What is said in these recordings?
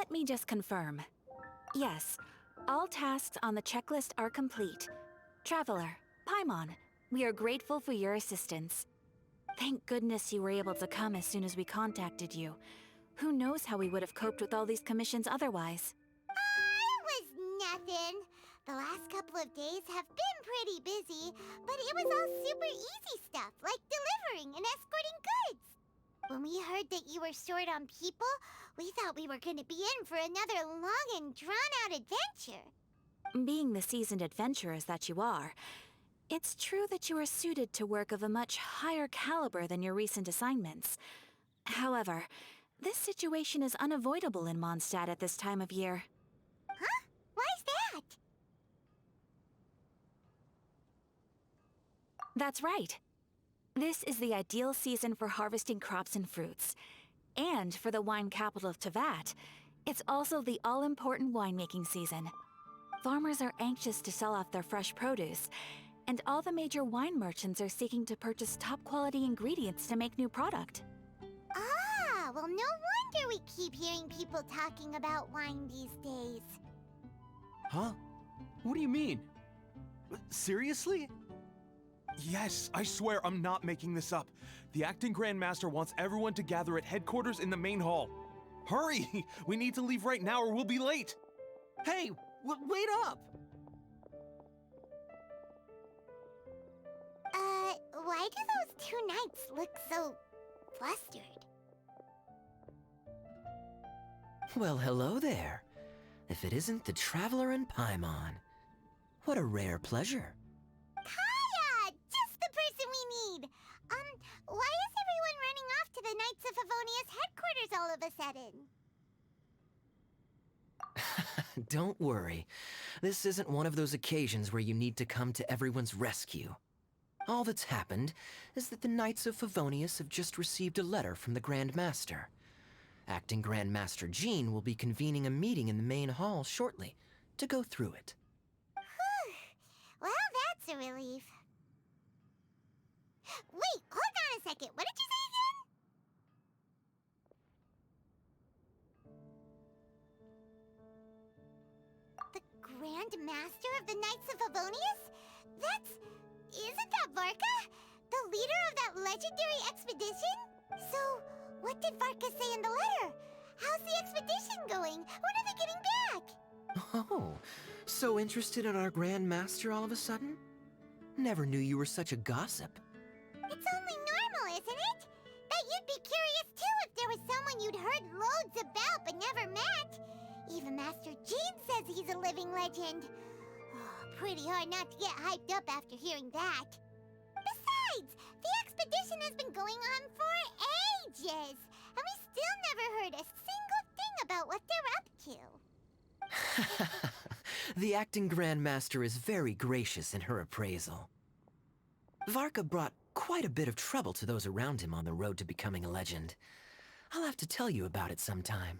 Let me just confirm. Yes, all tasks on the checklist are complete. Traveler, Paimon, we are grateful for your assistance. Thank goodness you were able to come as soon as we contacted you. Who knows how we would have coped with all these commissions otherwise? It was nothing. The last couple of days have been pretty busy, but it was all super easy stuff, like delivering and escorting goods. When we heard that you were short on people, we thought we were going to be in for another long and drawn-out adventure. Being the seasoned adventurers that you are, it's true that you are suited to work of a much higher caliber than your recent assignments. However, this situation is unavoidable in Mondstadt at this time of year. Huh? Why's that? That's right. This is the ideal season for harvesting crops and fruits. And for the wine capital of Teyvat, it's also the all-important winemaking season. Farmers are anxious to sell off their fresh produce, and all the major wine merchants are seeking to purchase top-quality ingredients to make new product. Ah, well, no wonder we keep hearing people talking about wine these days. Huh? What do you mean? Seriously? Yes, I swear I'm not making this up. The acting Grand Master wants everyone to gather at headquarters in the main hall. Hurry! We need to leave right now or we'll be late! Hey, wait up! Why do those two knights look so flustered? Well, hello there. If it isn't the Traveler and Paimon. What a rare pleasure. Kaya! Just the person we need! Why is everyone running off to the Knights of Favonia's headquarters all of a sudden? Don't worry. This isn't one of those occasions where you need to come to everyone's rescue. All that's happened is that the Knights of Favonius have just received a letter from the Grand Master. Acting Grand Master Jean will be convening a meeting in the main hall shortly to go through it. Whew. Well, that's a relief. Wait, hold on a second. What did you say again? The Grand Master of the Knights of Favonius? Isn't that Varka? The leader of that legendary expedition? So, what did Varka say in the letter? How's the expedition going? When are they getting back? Oh, so interested in our Grand Master all of a sudden? Never knew you were such a gossip. It's only normal, isn't it? That you'd be curious too if there was someone you'd heard loads about but never met. Even Master Jean says he's a living legend. Oh, pretty hard not to get hyped up after hearing that. Besides, the expedition has been going on for ages, and we still never heard a single thing about what they're up to. The acting Grand Master is very gracious in her appraisal. Varka brought quite a bit of trouble to those around him on the road to becoming a legend. I'll have to tell you about it sometime.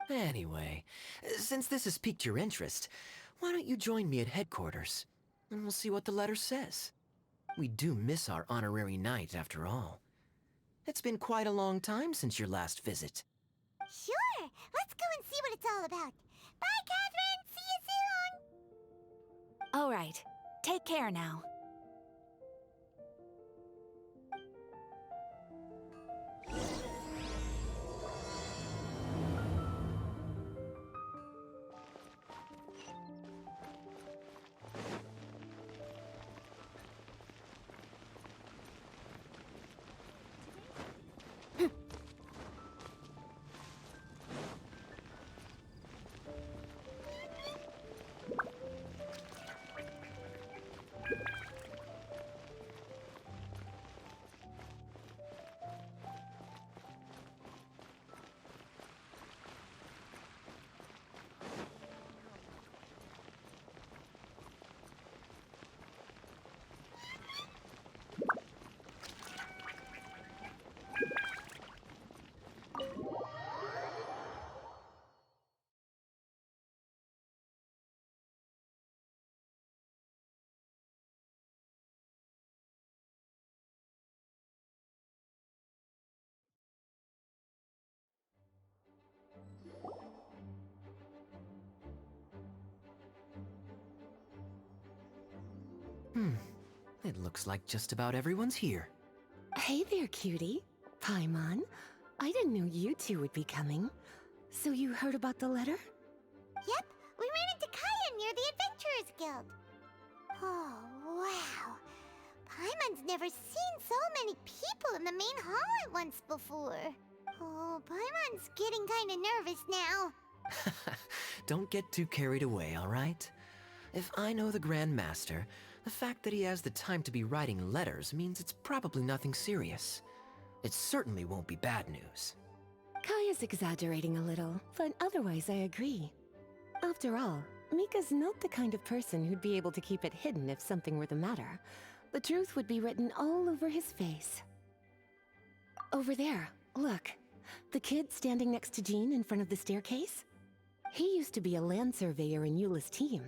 Anyway, since this has piqued your interest, why don't you join me at headquarters, and we'll see what the letter says. We do miss our honorary knight, after all. It's been quite a long time since your last visit. Sure, let's go and see what it's all about. Bye, Catherine! See you soon! All right, take care now. It looks like just about everyone's here. Hey there, cutie. Paimon. I didn't know you two would be coming. So you heard about the letter? Yep, we ran into Kaya near the Adventurers Guild. Oh, wow. Paimon's never seen so many people in the main hall at once before. Oh, Paimon's getting kinda nervous now. Don't get too carried away, all right? If I know the Grand Master, the fact that he has the time to be writing letters means it's probably nothing serious. It certainly won't be bad news. Kaya's exaggerating a little, but otherwise I agree. After all, Mika's not the kind of person who'd be able to keep it hidden if something were the matter. The truth would be written all over his face. Over there, look. The kid standing next to Jean in front of the staircase? He used to be a land surveyor in Eula's team.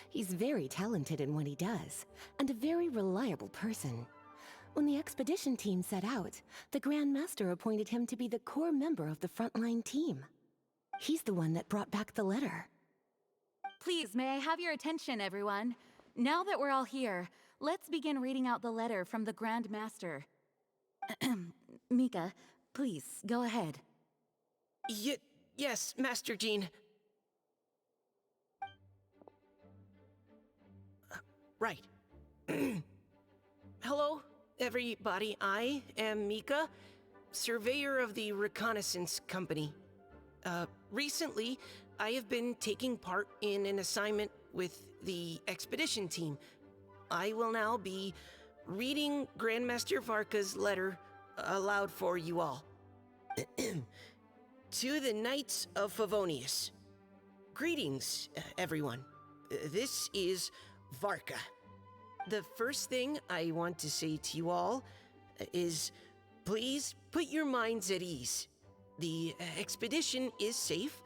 He's very talented in what he does, and a very reliable person. When the expedition team set out, the Grand Master appointed him to be the core member of the frontline team. He's the one that brought back the letter. Please, may I have your attention, everyone? Now that we're all here, let's begin reading out the letter from the Grand Master. Mika, please, go ahead. Yes, Master Jean. Right. Hello, everybody. I am Mika, surveyor of the Reconnaissance Company. Recently, I have been taking part in an assignment with the expedition team. I will now be reading Grandmaster Varka's letter aloud for you all. To the Knights of Favonius. Greetings, everyone. This is Varka. The first thing I want to say to you all is, please put your minds at ease. The expedition is safe,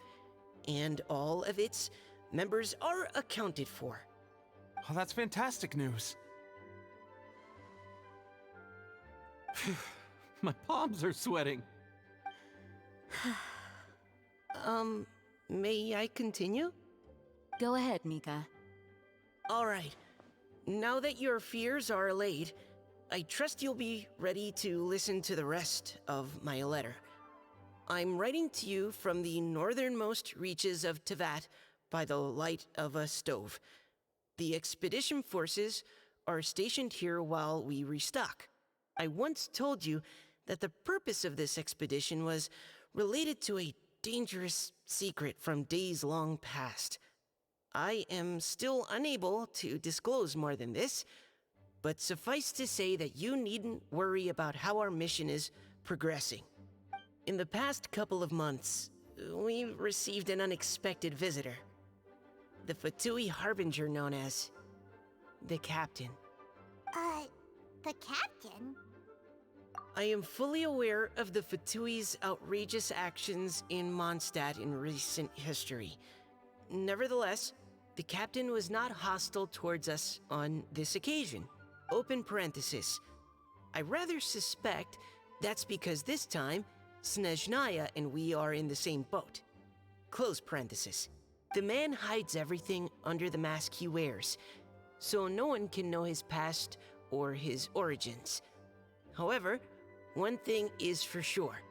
and all of its members are accounted for. Oh, that's fantastic news. My palms are sweating. May I continue? Go ahead, Mika. All right. Now that your fears are allayed, I trust you'll be ready to listen to the rest of my letter. I'm writing to you from the northernmost reaches of Tevat by the light of a stove. The expedition forces are stationed here while we restock. I once told you that the purpose of this expedition was related to a dangerous secret from days long past. I am still unable to disclose more than this, but suffice to say that you needn't worry about how our mission is progressing. In the past couple of months, we received an unexpected visitor. The Fatui Harbinger known as the Captain. The Captain? I am fully aware of the Fatui's outrageous actions in Mondstadt in recent history. Nevertheless, the Captain was not hostile towards us on this occasion. Open parenthesis. I rather suspect that's because this time, Snezhnaya and we are in the same boat. Close parenthesis. The man hides everything under the mask he wears, so no one can know his past or his origins. However, one thing is for sure.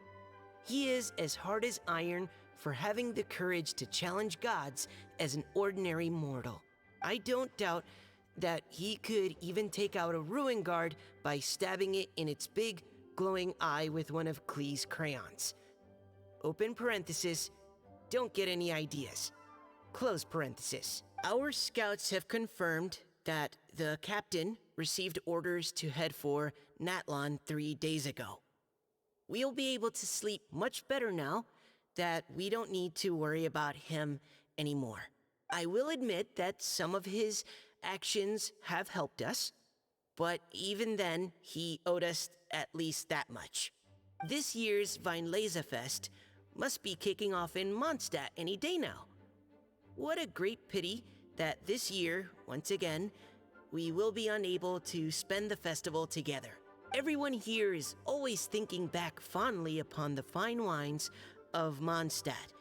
He is as hard as iron for having the courage to challenge gods as an ordinary mortal. I don't doubt that he could even take out a ruin guard by stabbing it in its big, glowing eye with one of Klee's crayons. Open parenthesis, don't get any ideas. Close parenthesis. Our scouts have confirmed that the Captain received orders to head for Natlon 3 days ago. We'll be able to sleep much better now that we don't need to worry about him anymore. I will admit that some of his actions have helped us, but even then, he owed us at least that much. This year's Weinlesefest must be kicking off in Mondstadt any day now. What a great pity that this year, once again, we will be unable to spend the festival together. Everyone here is always thinking back fondly upon the fine wines of Mondstadt,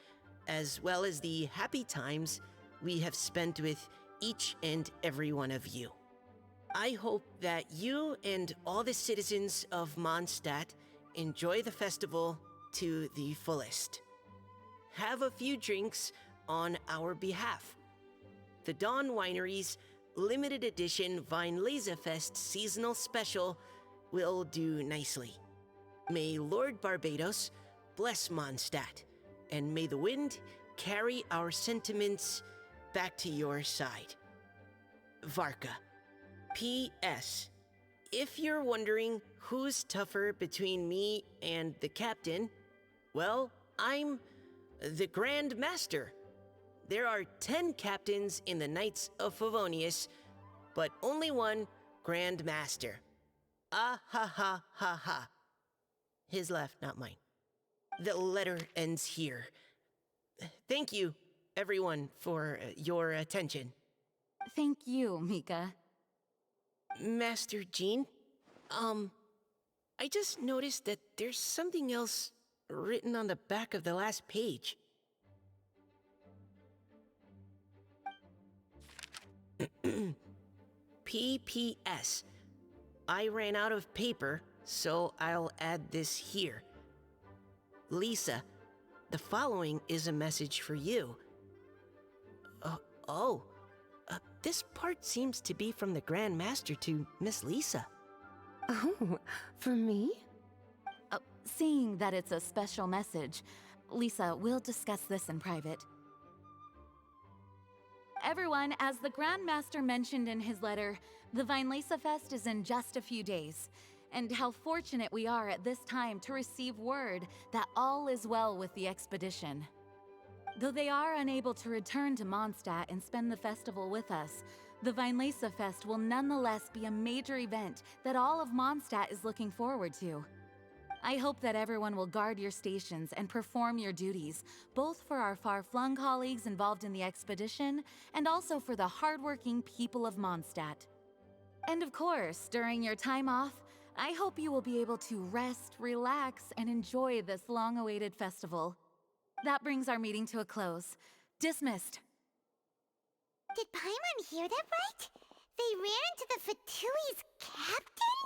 as well as the happy times we have spent with each and every one of you. I hope that you and all the citizens of Mondstadt enjoy the festival to the fullest. Have a few drinks on our behalf. The Dawn Winery's limited edition Weinlesefest seasonal special will do nicely. May Lord Barbados bless Mondstadt, and may the wind carry our sentiments back to your side. Varka. P.S. If you're wondering who's tougher between me and the captain, well, I'm the Grand Master. There are 10 captains in the Knights of Favonius, but only one Grand Master. Ah ha ha ha ha. His left, not mine. The letter ends here. Thank you, everyone, for your attention. Thank you, Mika. Master Jean, I just noticed that there's something else written on the back of the last page. P.P.S. I ran out of paper, so I'll add this here. Lisa, the following is a message for you. This part seems to be from the Grand Master to Miss Lisa. Oh, for me? Seeing that it's a special message, Lisa, we'll discuss this in private. Everyone, as the Grand Master mentioned in his letter, the Weinlesefest is in just a few days. And how fortunate we are at this time to receive word that all is well with the expedition. Though they are unable to return to Mondstadt and spend the festival with us, the Weinlesefest will nonetheless be a major event that all of Mondstadt is looking forward to. I hope that everyone will guard your stations and perform your duties, both for our far-flung colleagues involved in the expedition and also for the hardworking people of Mondstadt. And of course, during your time off, I hope you will be able to rest, relax, and enjoy this long-awaited festival. That brings our meeting to a close. Dismissed. Did Paimon hear that right? They ran into the Fatui's captain?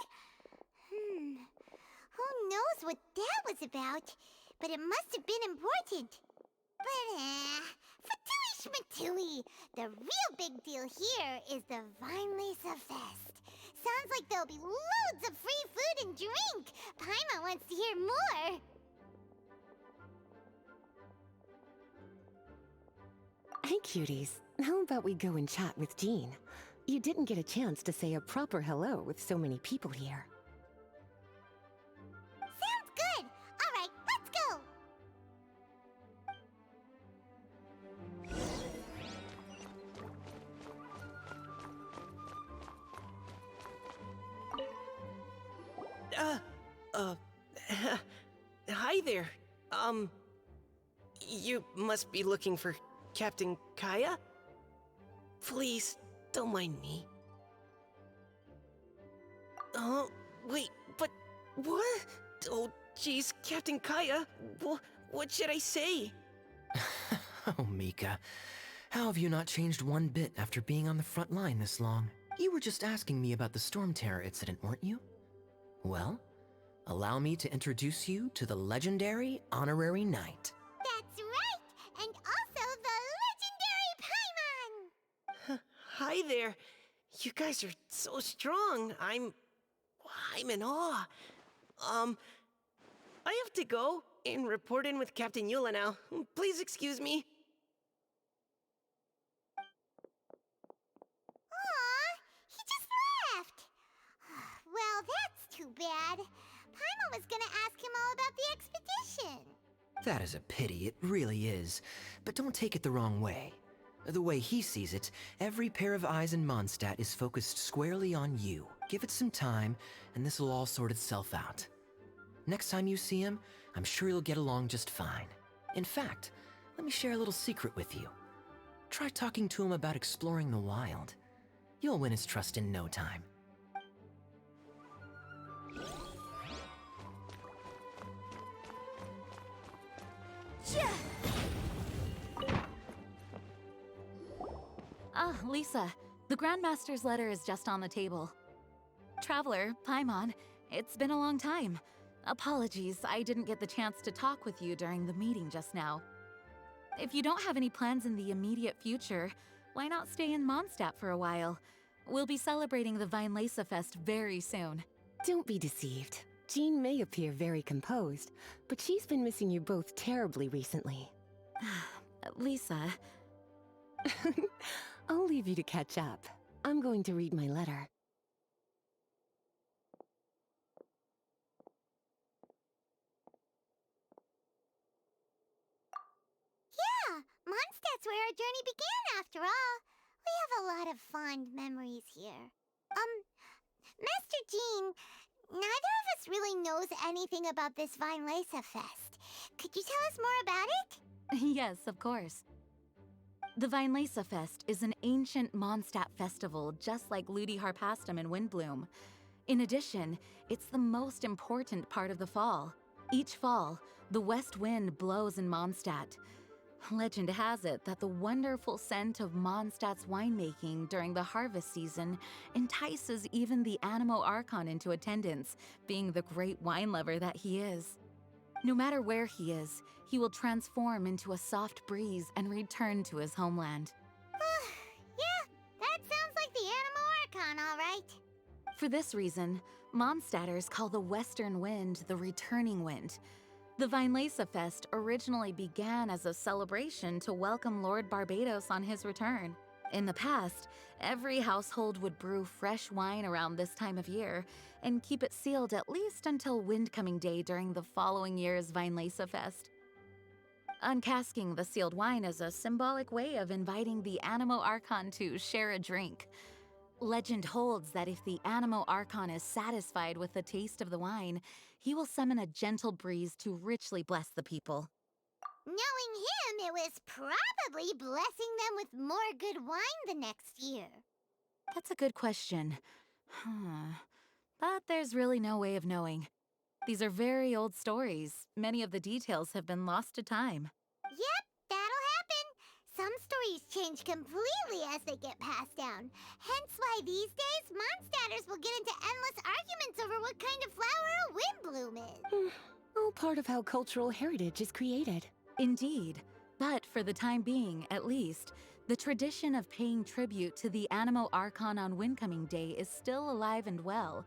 Who knows what that was about? But it must have been important. But, Fatui Schmatui! The real big deal here is the Weinlesefest. Sounds like there'll be loads of free food and drink. Paimon wants to hear more. Hey, cuties. How about we go and chat with Jean? You didn't get a chance to say a proper hello with so many people here. Sounds good. All right, let's go. Hi there. You must be looking for Captain Kaya? Please, don't mind me. Oh, wait, but what? Oh, jeez, Captain Kaya, what should I say? Oh, Mika. How have you not changed one bit after being on the front line this long? You were just asking me about the Storm Terror incident, weren't you? Well, allow me to introduce you to the legendary Honorary Knight. That's right, and also the legendary Paimon. Hi there. You guys are so strong. I'm in awe. I have to go and report in with Captain Eula now. Please excuse me. Aw, he just left. Well, that's too bad. Paimon was gonna ask him all about the expedition. That is a pity, it really is. But don't take it the wrong way. The way he sees it, every pair of eyes in Mondstadt is focused squarely on you. Give it some time, and this will all sort itself out. Next time you see him, I'm sure you'll get along just fine. In fact, let me share a little secret with you. Try talking to him about exploring the wild. You'll win his trust in no time. Lisa, The Grandmaster's letter is just on the table. Traveler, Paimon, it's been a long time. Apologies, I didn't get the chance to talk with you during the meeting just now. If you don't have any plans in the immediate future, why not stay in Mondstadt for a while? We'll be celebrating the Weinlese Fest very soon. Don't be deceived. Jean may appear very composed, but she's been missing you both terribly recently. Lisa... I'll leave you to catch up. I'm going to read my letter. Yeah, Mondstadt's where our journey began after all. We have a lot of fond memories here. Master Jean, neither of us really knows anything about this Weinlese Fest. Could you tell us more about it? Yes, of course. The Weinlese Fest is an ancient Mondstadt festival just like Ludi Harpastum and Windbloom. In addition, it's the most important part of the fall. Each fall, the west wind blows in Mondstadt. Legend has it that the wonderful scent of Mondstadt's winemaking during the harvest season entices even the Animo Archon into attendance, being the great wine lover that he is. No matter where he is, he will transform into a soft breeze and return to his homeland. Yeah, that sounds like the Animo Archon, all right. For this reason, Mondstadters call the western wind the returning wind. The Weinlese Fest originally began as a celebration to welcome Lord Barbados on his return. In the past, every household would brew fresh wine around this time of year and keep it sealed at least until Windcoming Day during the following year's Weinlese Fest. Uncasking the sealed wine is a symbolic way of inviting the Animo Archon to share a drink. Legend holds that if the Animo Archon is satisfied with the taste of the wine, he will summon a gentle breeze to richly bless the people. Knowing him, it was probably blessing them with more good wine the next year. That's a good question. But there's really no way of knowing. These are very old stories. Many of the details have been lost to time. Yep, that'll happen. Some stories change completely as they get passed down. Hence why these days, Mondstadters will get into endless arguments over what kind of flower a windbloom is. All part of how cultural heritage is created. Indeed. But for the time being, at least, the tradition of paying tribute to the Animo Archon on Windcoming Day is still alive and well,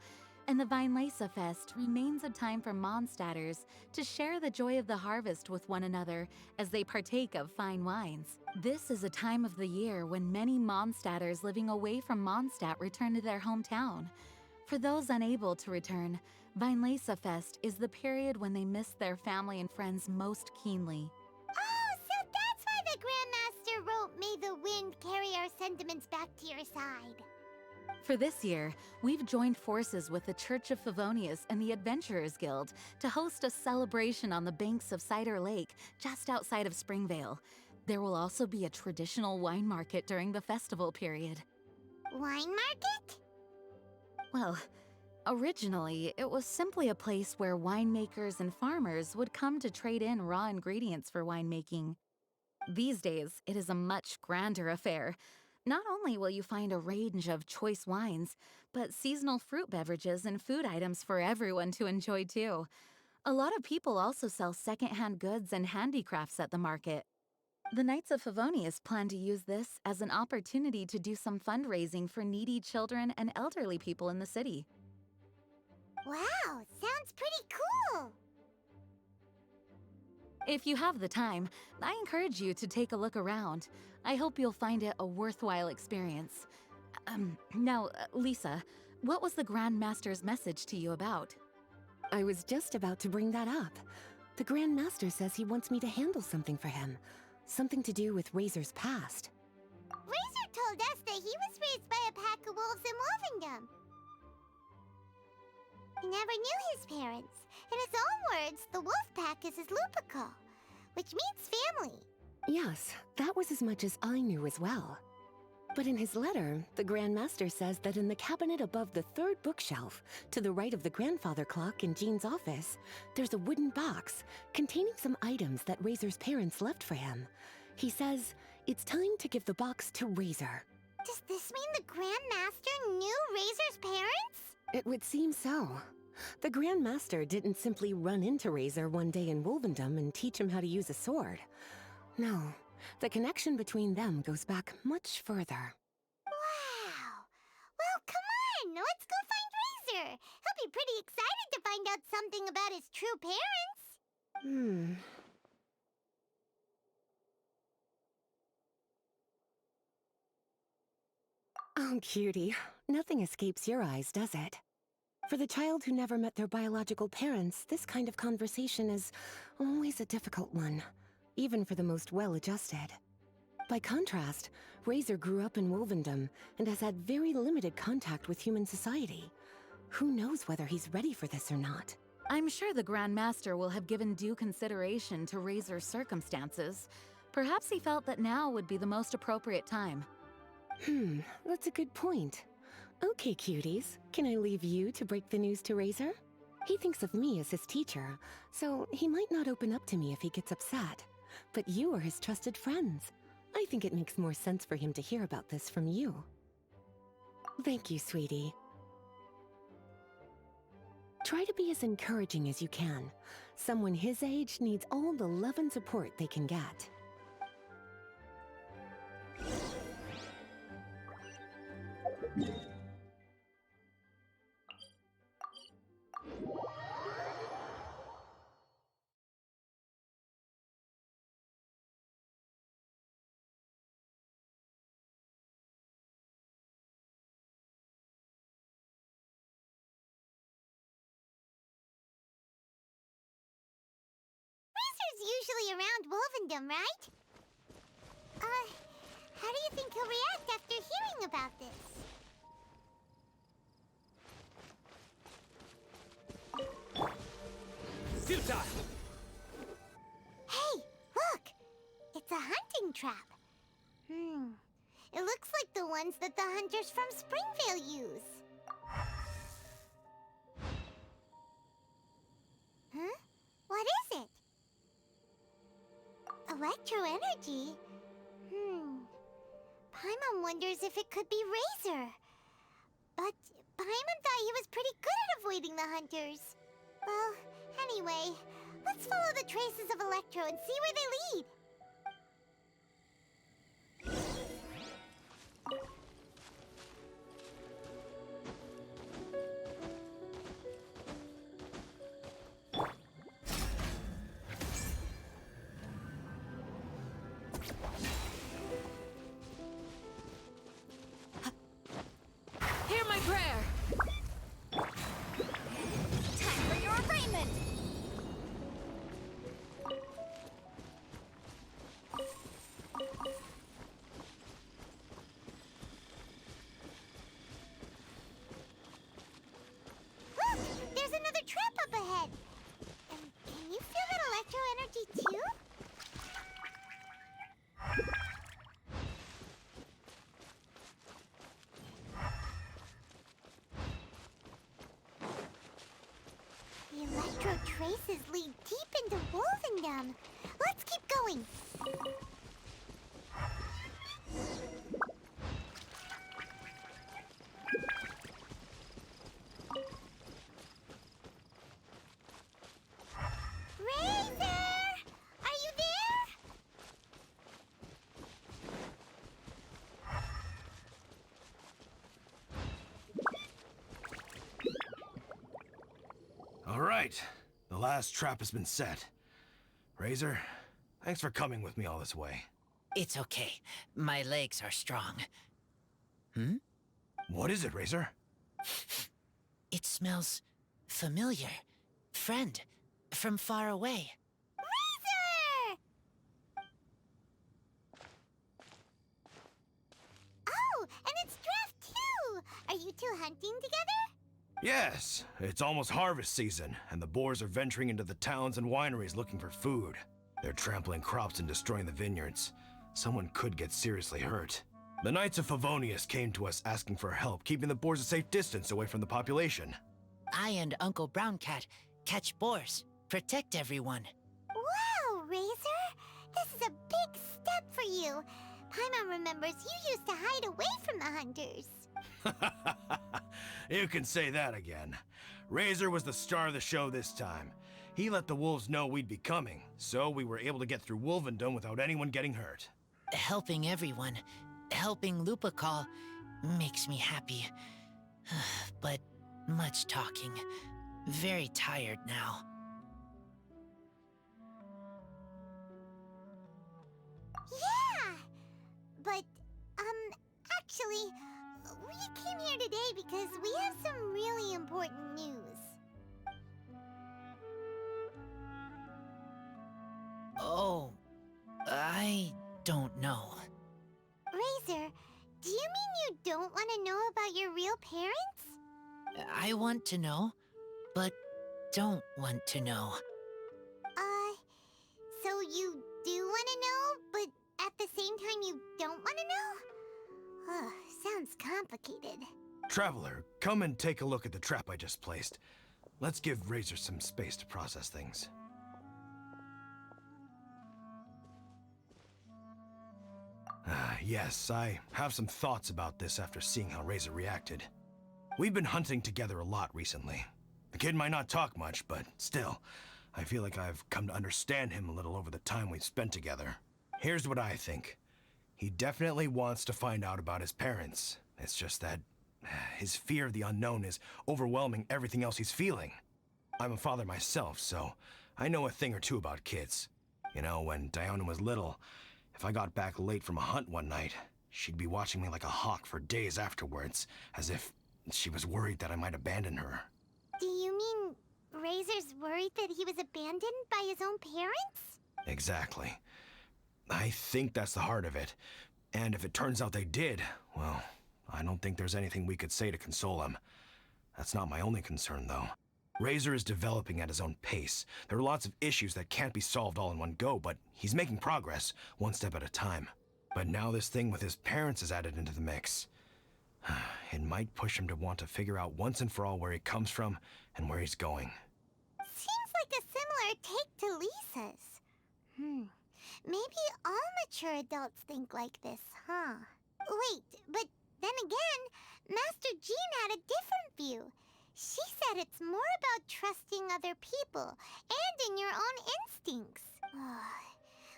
and the Weinlese Fest remains a time for Mondstadters to share the joy of the harvest with one another as they partake of fine wines. This is a time of the year when many Mondstadters living away from Mondstadt return to their hometown. For those unable to return, Weinlese Fest is the period when they miss their family and friends most keenly. Oh, so that's why the Grandmaster wrote, "May the wind carry our sentiments back to your side." For this year, we've joined forces with the Church of Favonius and the Adventurers Guild to host a celebration on the banks of Cider Lake, just outside of Springvale. There will also be a traditional wine market during the festival period. Wine market? Well, originally, it was simply a place where winemakers and farmers would come to trade in raw ingredients for winemaking. These days, it is a much grander affair. Not only will you find a range of choice wines, but seasonal fruit beverages and food items for everyone to enjoy too. A lot of people also sell secondhand goods and handicrafts at the market. The Knights of Favonius plan to use this as an opportunity to do some fundraising for needy children and elderly people in the city. Wow, sounds pretty cool. If you have the time, I encourage you to take a look around. I hope you'll find it a worthwhile experience. Now, Lisa, what was the Grand Master's message to you about? I was just about to bring that up. The Grand Master says he wants me to handle something for him. Something to do with Razor's past. Razor told us that he was raised by a pack of wolves in Wolvendom. He never knew his parents. In his own words, the wolf pack is his lupical, which means family. Yes, that was as much as I knew as well. But in his letter, the Grand Master says that in the cabinet above the third bookshelf, to the right of the grandfather clock in Jean's office, there's a wooden box containing some items that Razor's parents left for him. He says it's time to give the box to Razor. Does this mean the Grand Master knew Razor's parents? It would seem so. The Grand Master didn't simply run into Razor one day in Wolvendom and teach him how to use a sword. No, the connection between them goes back much further. Wow. Well, come on, let's go find Razor. He'll be pretty excited to find out something about his true parents. Oh, cutie. Nothing escapes your eyes, does it? For the child who never met their biological parents, this kind of conversation is always a difficult one, even for the most well-adjusted. By contrast, Razor grew up in Wolvendom and has had very limited contact with human society. Who knows whether he's ready for this or not? I'm sure the Grand Master will have given due consideration to Razor's circumstances. Perhaps he felt that now would be the most appropriate time. That's a good point. Okay, cuties, can I leave you to break the news to Razor? He thinks of me as his teacher, so he might not open up to me if he gets upset. But you are his trusted friends. I think it makes more sense for him to hear about this from you. Thank you, sweetie. Try to be as encouraging as you can. Someone his age needs all the love and support they can get. Razor's usually around Wolvendom, right? How do you think he'll react after hearing about this? Futile! Hey, look! It's a hunting trap. It looks like the ones that the hunters from Springvale use. Huh? What is it? Electro energy? Paimon wonders if it could be Razor. But Paimon thought he was pretty good at avoiding the hunters. Well, anyway, let's follow the traces of Electro and see where they lead. Hear my prayer! Time for your arraignment! Look! There's another trap up ahead! And can you feel that electro energy too? The electro traces lead deep into Wolvendom. Let's keep going. Razor! Are you there? All right, the last trap has been set. Razor, thanks for coming with me all this way. It's okay. My legs are strong. What is it, Razor? It smells familiar. Friend, from far away. Razor! Oh, and it's Draft too! Are you two hunting together? Yes, it's almost harvest season, and the boars are venturing into the towns and wineries looking for food. They're trampling crops and destroying the vineyards. Someone could get seriously hurt. The Knights of Favonius came to us asking for help, keeping the boars a safe distance away from the population. I and Uncle Brown Cat catch boars, protect everyone. Wow, Razor! This is a big step for you. Paimon remembers you used to hide away from the hunters. You can say that again. Razor was the star of the show this time. He let the wolves know we'd be coming, so we were able to get through Wolvendom without anyone getting hurt. Helping everyone, helping Lupercal, makes me happy. But much talking. Very tired now. Yeah! But, actually, we came here today because we have some really important news. Oh, I don't know. Razor, do you mean you don't want to know about your real parents? I want to know, but don't want to know. So you do want to know, but at the same time you don't want to know? Sounds complicated. Traveler, come and take a look at the trap I just placed. Let's give Razor some space to process things. Yes, I have some thoughts about this after seeing how Razor reacted. We've been hunting together a lot recently. The kid might not talk much, but still, I feel like I've come to understand him a little over the time we've spent together. Here's what I think. He definitely wants to find out about his parents. It's just that his fear of the unknown is overwhelming everything else he's feeling. I'm a father myself, so I know a thing or two about kids. You know, when Diana was little, if I got back late from a hunt one night, she'd be watching me like a hawk for days afterwards, as if she was worried that I might abandon her. Do you mean Razor's worried that he was abandoned by his own parents? Exactly. I think that's the heart of it. And if it turns out they did, well, I don't think there's anything we could say to console him. That's not my only concern, though. Razor is developing at his own pace. There are lots of issues that can't be solved all in one go, but he's making progress, one step at a time. But now this thing with his parents is added into the mix. It might push him to want to figure out once and for all where he comes from and where he's going. Seems like a similar take to Lisa's. Maybe all mature adults think like this, huh? Wait, but then again, Master Jean had a different view. She said it's more about trusting other people and in your own instincts.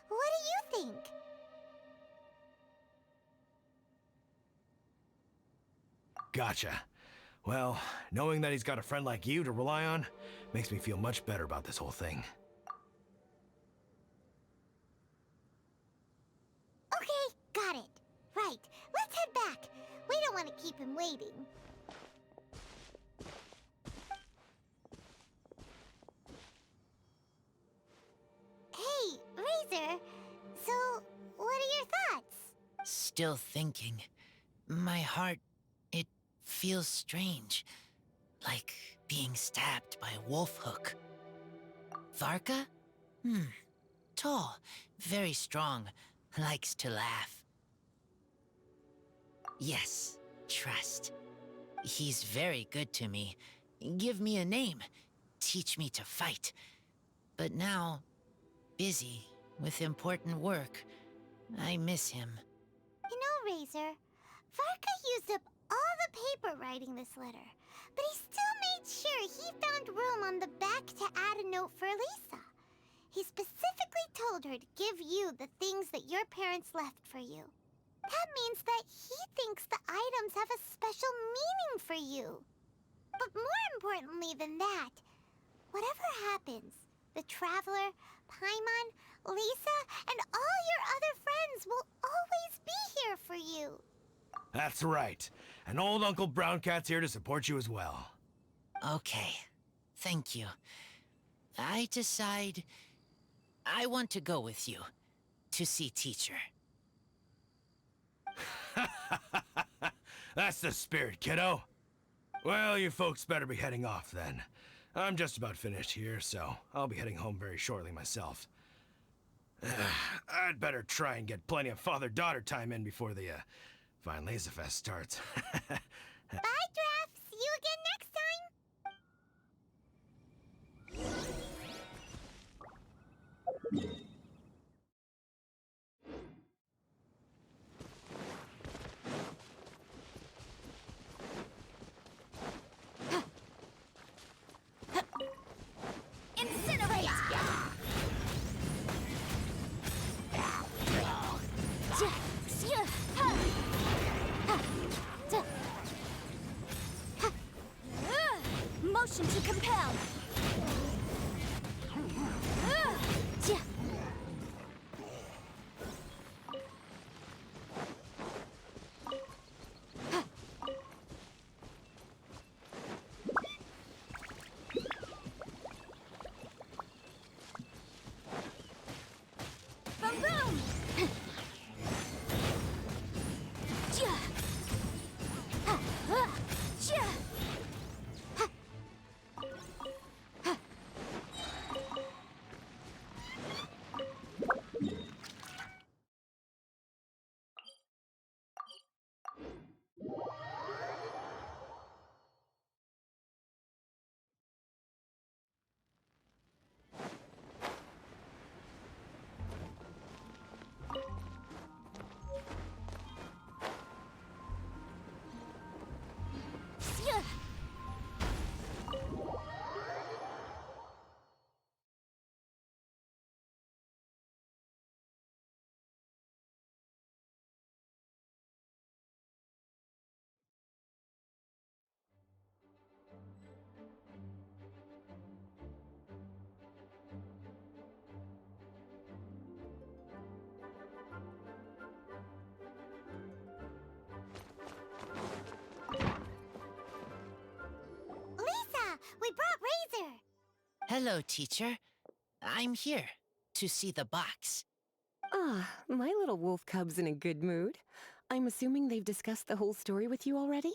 What do you think? Gotcha. Well, knowing that he's got a friend like you to rely on makes me feel much better about this whole thing. Okay, got it. Right, let's head back. We don't want to keep him waiting. Hey, Razor. So, what are your thoughts? Still thinking. My heart, it feels strange. Like being stabbed by a wolf hook. Varka? Tall, very strong, likes to laugh. Yes, trust. He's very good to me. Give me a name. Teach me to fight. But now, busy with important work. I miss him. You know, Razor, Varka used up all the paper writing this letter, but he still made sure he found room on the back to add a note for Lisa. He specifically told her to give you the things that your parents left for you. That means that he thinks the items have a special meaning for you. But more importantly than that, whatever happens, the Traveler, Paimon, Lisa, and all your other friends will always be here for you. That's right. And old Uncle Brown Cat's here to support you as well. Okay, thank you. I decide I want to go with you to see teacher. That's the spirit, kiddo. Well, you folks better be heading off then. I'm just about finished here, so I'll be heading home very shortly myself. I'd better try and get plenty of father-daughter time in before the Fine Laser Fest starts. Bye, Draf. See you again next time. Hello, teacher. I'm here to see the box. Ah, my little wolf cub's in a good mood. I'm assuming they've discussed the whole story with you already?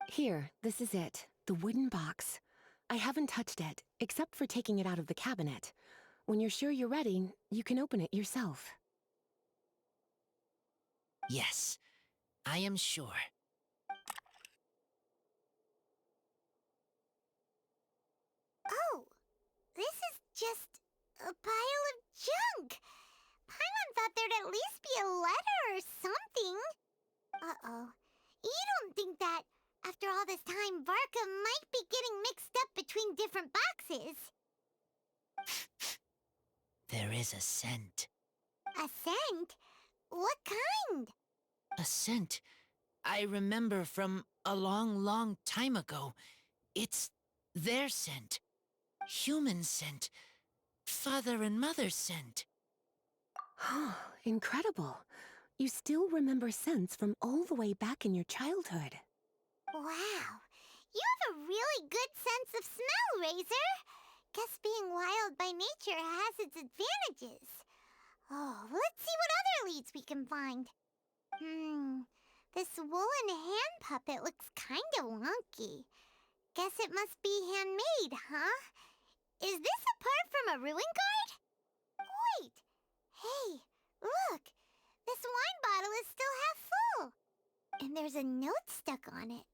Here, this is it. The wooden box. I haven't touched it, except for taking it out of the cabinet. When you're sure you're ready, you can open it yourself. Yes, I am sure. Oh, this is just a pile of junk. Paimon thought there'd at least be a letter or something. Uh-oh. You don't think that, after all this time, Varka might be getting mixed up between different boxes? There is a scent. A scent? What kind? A scent I remember from a long, long time ago. It's their scent. Human scent. Father and mother's scent. Incredible. You still remember scents from all the way back in your childhood. Wow. You have a really good sense of smell, Razor. Guess being wild by nature has its advantages. Oh, let's see what other leads we can find. This woolen hand puppet looks kinda wonky. Guess it must be handmade, huh? Is this a part from a ruin guard? Wait! Hey, look! This wine bottle is still half full! And there's a note stuck on it.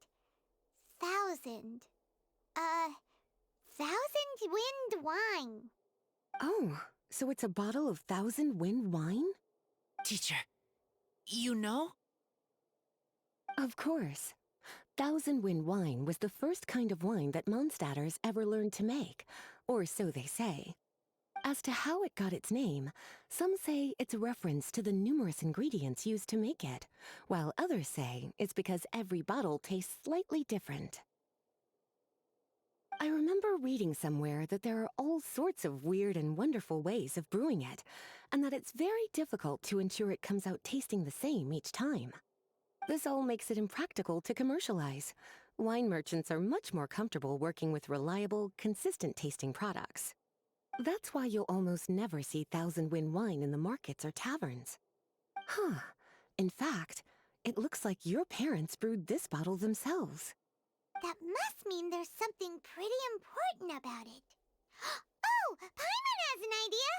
1,000. 1,000 wind wine. Oh, so it's a bottle of 1,000 wind wine? Teacher, you know? Of course. 1,000 wind wine was the first kind of wine that Mondstadters ever learned to make, or so they say. As to how it got its name, some say it's a reference to the numerous ingredients used to make it, while others say it's because every bottle tastes slightly different. I remember reading somewhere that there are all sorts of weird and wonderful ways of brewing it, and that it's very difficult to ensure it comes out tasting the same each time. This all makes it impractical to commercialize. Wine merchants are much more comfortable working with reliable, consistent-tasting products. That's why you'll almost never see 1,000 wind wine in the markets or taverns. Huh. In fact, it looks like your parents brewed this bottle themselves. That must mean there's something pretty important about it. Oh, Paimon has an idea!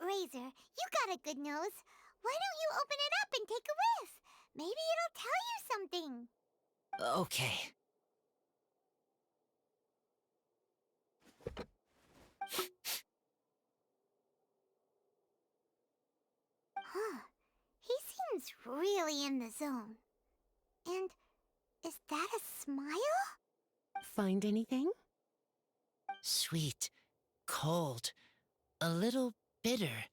Razor, you got a good nose. Why don't you open it up and take a whiff? Maybe it'll tell you something. Okay. Huh. He seems really in the zone. And is that a smile? Find anything? Sweet, cold, a little bitter.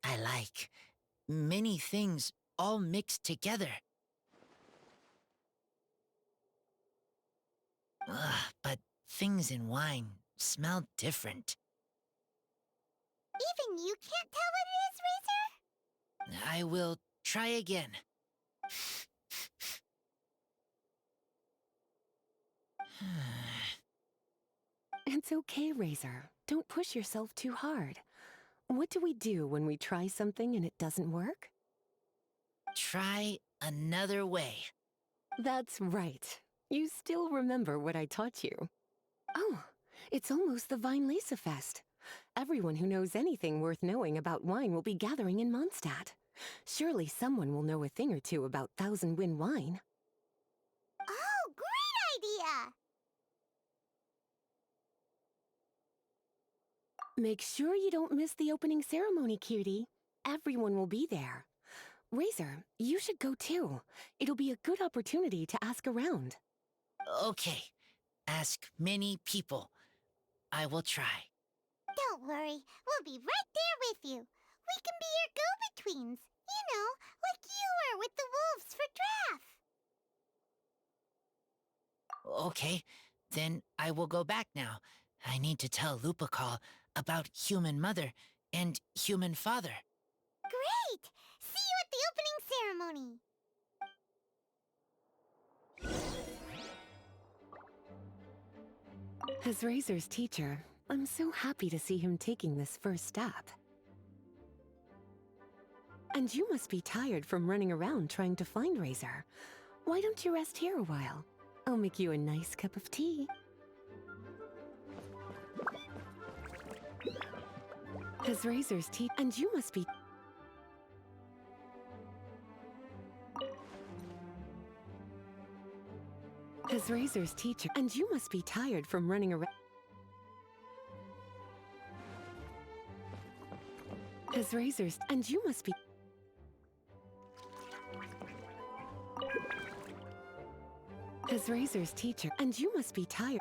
I like many things all mixed together. But things in wine smell different. Even you can't tell what it is, Razor? I will try again. It's okay, Razor. Don't push yourself too hard. What do we do when we try something and it doesn't work? Try another way. That's right. You still remember what I taught you. Oh, it's almost the Vine Lisa Fest. Everyone who knows anything worth knowing about wine will be gathering in Mondstadt. Surely someone will know a thing or two about 1,000 wind wine. Oh, great idea! Make sure you don't miss the opening ceremony, cutie. Everyone will be there. Razor, you should go too. It'll be a good opportunity to ask around. Okay. Ask many people. I will try. Don't worry, we'll be right there with you. We can be your go-betweens. You know, like you were with the wolves for Draff. Okay, then I will go back now. I need to tell Lupacall about Human Mother and Human Father. Great! See you at the opening ceremony. As Razor's teacher, I'm so happy to see him taking this first step. And you must be tired from running around trying to find Razor. Why don't you rest here a while? I'll make you a nice cup of tea. As Razor's teacher, and you must be... As Razor's teacher, and you must be tired from running around. As Razor's, and you must be... As Razor's teacher, and you must be tired.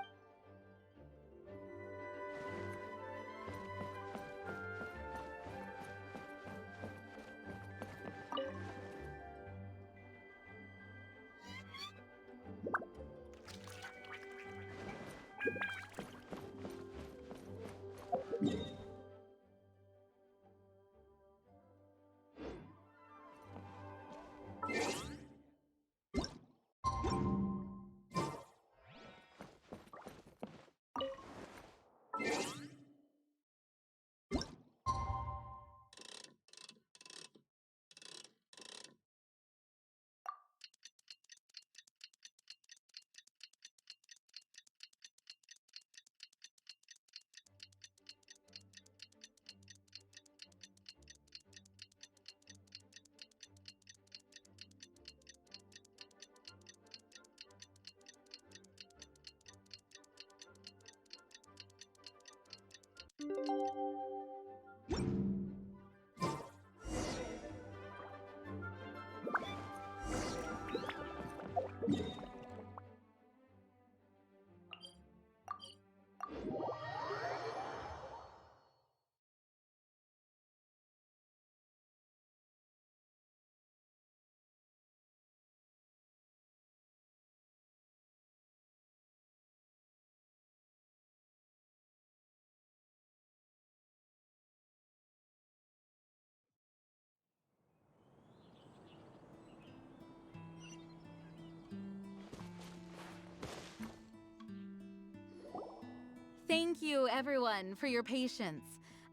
Thank you, everyone, for your patience.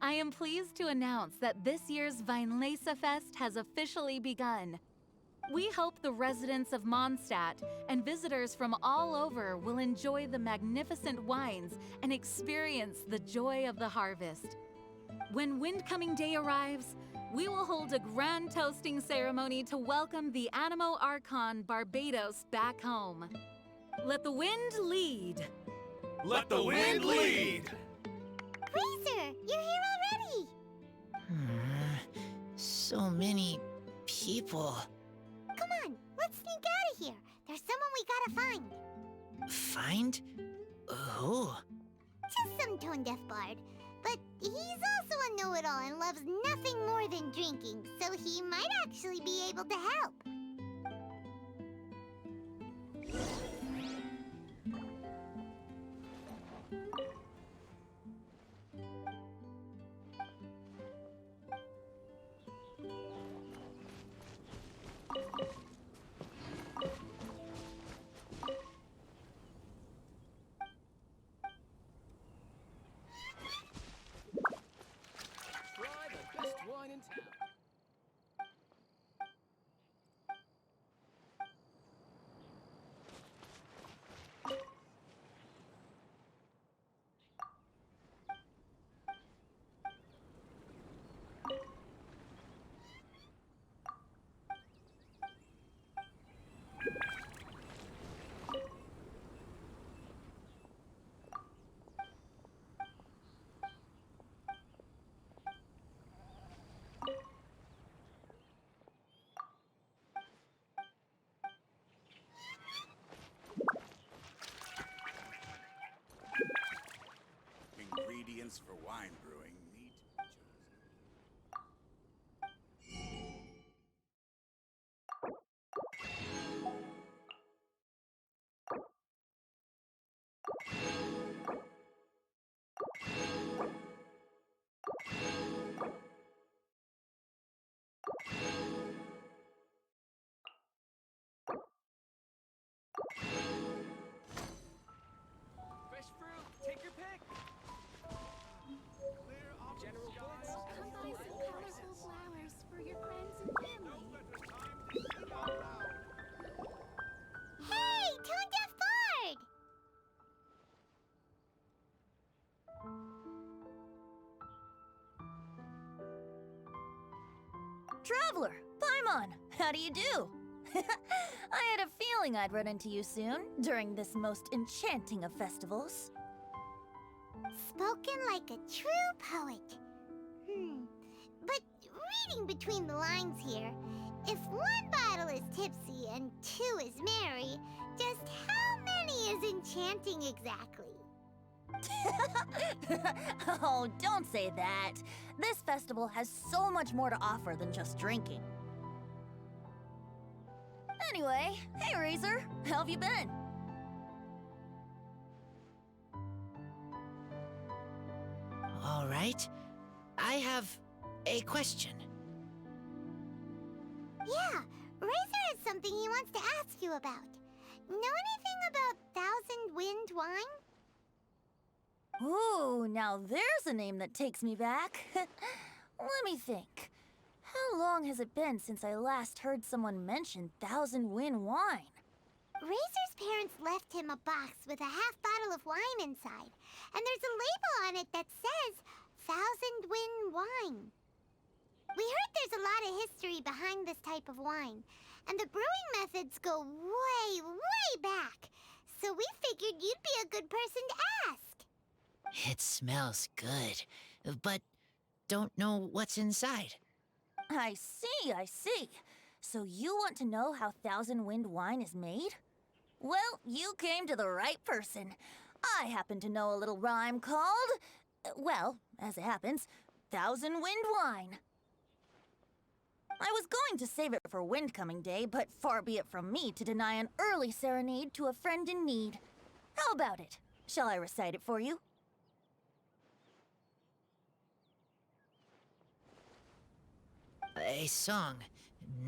I am pleased to announce that this year's Weinlese Fest has officially begun. We hope the residents of Mondstadt and visitors from all over will enjoy the magnificent wines and experience the joy of the harvest. When Windcoming Day arrives, we will hold a grand toasting ceremony to welcome the Animo Archon Barbados back home. Let the wind lead! Let the wind lead! Razor, you're here already! So many people. Come on, let's sneak out of here. There's someone we gotta find. Find? Who? Just some tone-deaf bard. But he's also a know-it-all and loves nothing more than drinking, so he might actually be able to help. Try the best wine in town. Ingredients for wine brewing need to be Fresh fruit, Traveler, Paimon, how do you do? I had a feeling I'd run into you soon, during this most enchanting of festivals. Spoken like a true poet. But reading between the lines here, if one bottle is tipsy and two is merry, just how many is enchanting exactly? Oh, don't say that. This festival has so much more to offer than just drinking. Anyway, hey Razor, how have you been? All right. I have a question. Yeah, Razor has something he wants to ask you about. Know anything about Thousand Wind wine? Ooh, now there's a name that takes me back. Let me think. How long has it been since I last heard someone mention Thousand Wind wine? Razor's parents left him a box with a half bottle of wine inside, and there's a label on it that says Thousand Wind wine. We heard there's a lot of history behind this type of wine, and the brewing methods go way, way back. So we figured you'd be a good person to ask. It smells good, but don't know what's inside. I see. So you want to know how Thousand Wind wine is made? Well, you came to the right person. I happen to know a little rhyme called, well, as it happens, Thousand Wind wine. I was going to save it for Windcoming Day, but far be it from me to deny an early serenade to a friend in need. How about it? Shall I recite it for you? A song.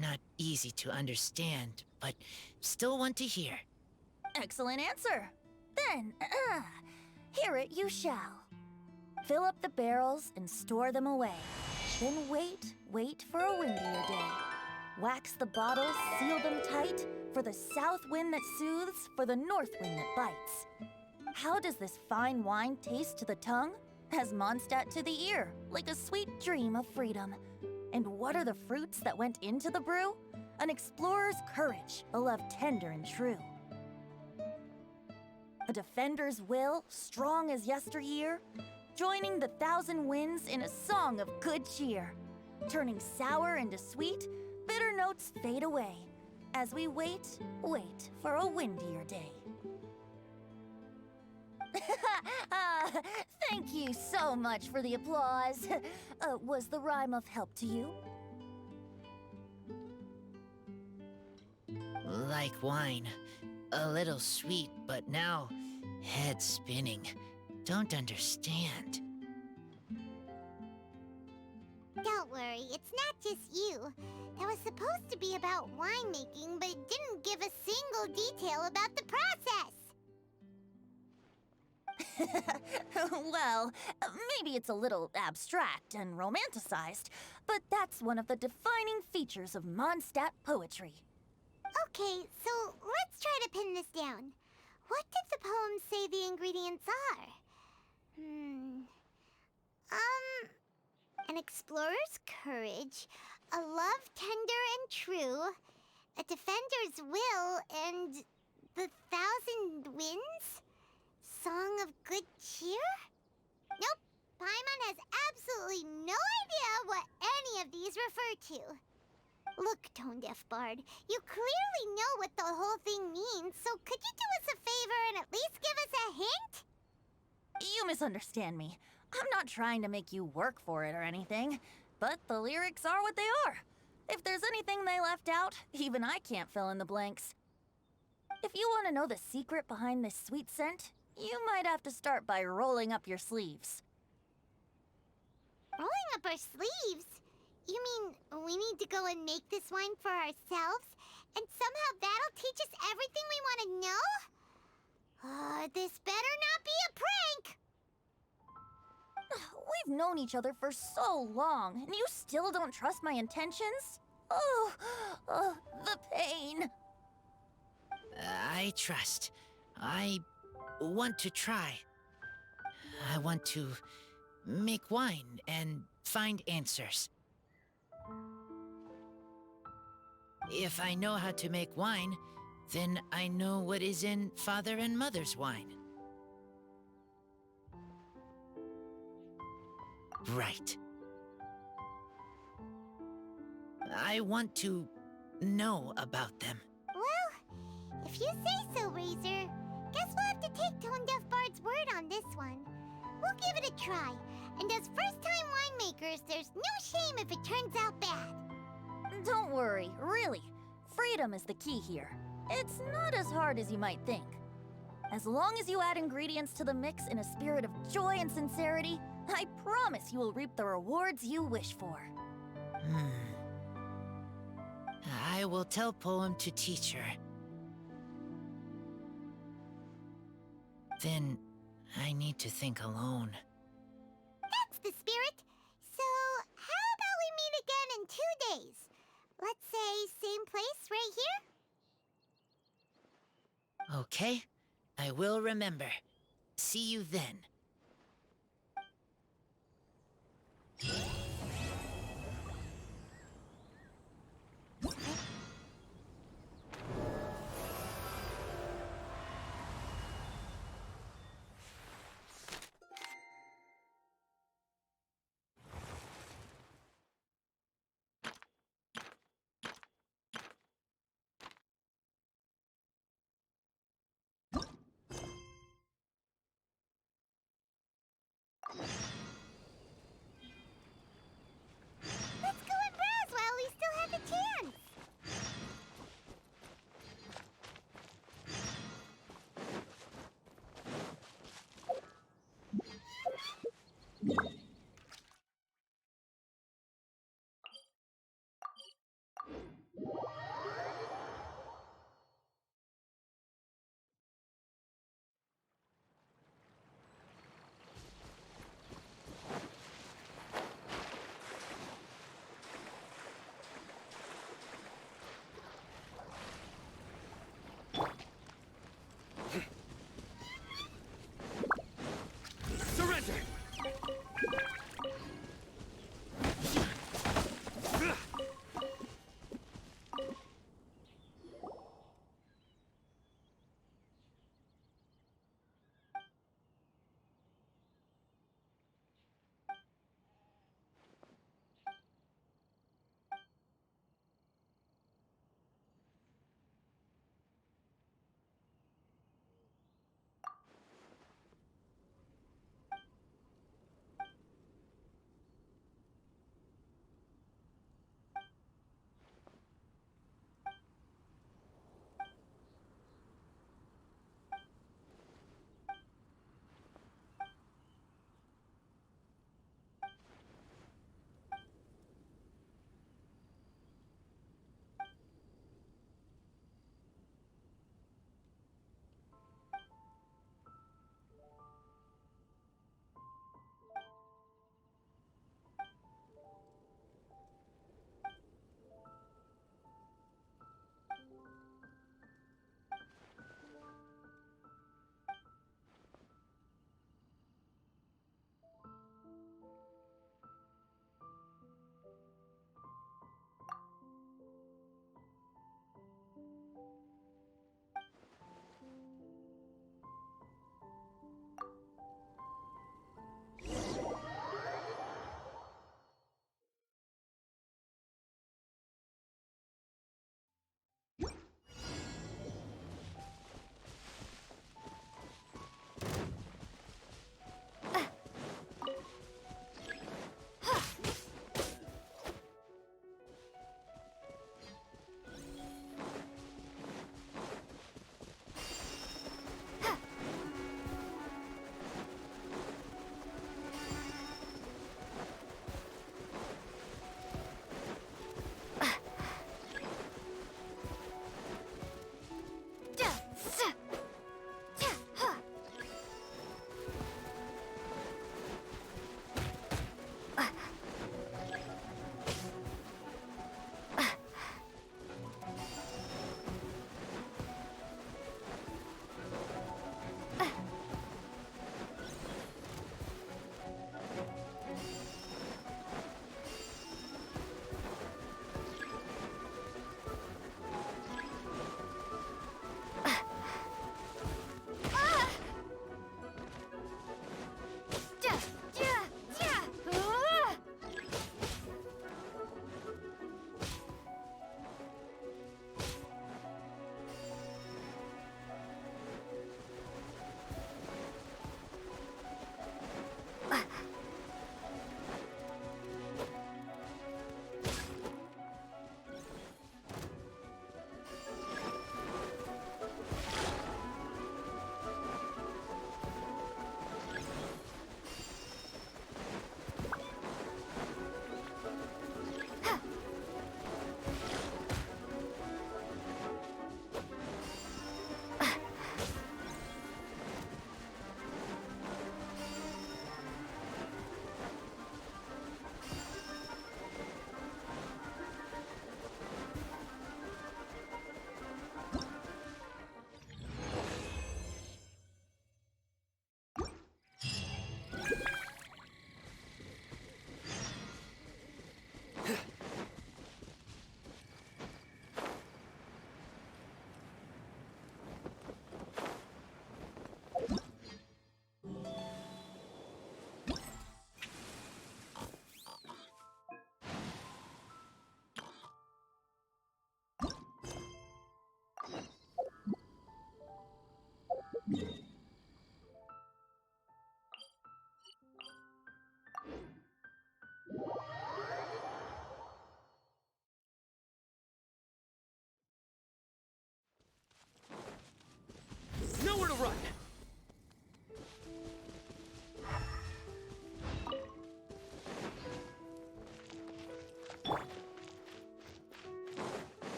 Not easy to understand, but still want to hear. Excellent answer. Then, hear it you shall. Fill up the barrels and store them away. Then wait for a windier day. Wax the bottles, seal them tight, for the south wind that soothes, for the north wind that bites. How does this fine wine taste to the tongue? As Mondstadt to the ear, like a sweet dream of freedom. And what are the fruits that went into the brew? An explorer's courage, a love tender and true. A defender's will, strong as yesteryear, joining the thousand winds in a song of good cheer. Turning sour into sweet, bitter notes fade away, as we wait for a windier day. Thank you so much for the applause. Was the rhyme of help to you? Like wine. A little sweet, but now head spinning. Don't understand. Don't worry, it's not just you. That was supposed to be about winemaking, but it didn't give a single detail about the process. Well, maybe it's a little abstract and romanticized, but that's one of the defining features of Mondstadt poetry. Okay, so let's try to pin this down. What did the poem say the ingredients are? An explorer's courage, a love tender and true, a defender's will, and the thousand winds? Song of good cheer? Nope, Paimon has absolutely no idea what any of these refer to. Look, Tone-Deaf Bard, you clearly know what the whole thing means, so could you do us a favor and at least give us a hint? You misunderstand me. I'm not trying to make you work for it or anything, but the lyrics are what they are. If there's anything they left out, even I can't fill in the blanks. If you want to know the secret behind this sweet scent, you might have to start by rolling up your sleeves. Rolling up our sleeves? You mean we need to go and make this wine for ourselves? And somehow that'll teach us everything we want to know? This better not be a prank! We've known each other for so long, and you still don't trust my intentions? Oh, the pain. I trust. I want to try. I want to make wine and find answers. If I know how to make wine, then I know what is in Father and Mother's wine. Right. I want to know about them. Well, if you say so, Razor. Guess we'll have to take Tone Deaf Bard's word on this one. We'll give it a try. And as first-time winemakers, there's no shame if it turns out bad. Don't worry, really. Freedom is the key here. It's not as hard as you might think. As long as you add ingredients to the mix in a spirit of joy and sincerity, I promise you will reap the rewards you wish for. I will tell Poem to teach her. Then I need to think alone. That's the spirit. So, how about we meet again in 2 days? Let's say same place right here? Okay, I will remember. See you then.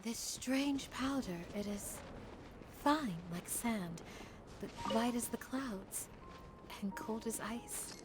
This strange powder, it is fine like sand, but light as the clouds, and cold as ice.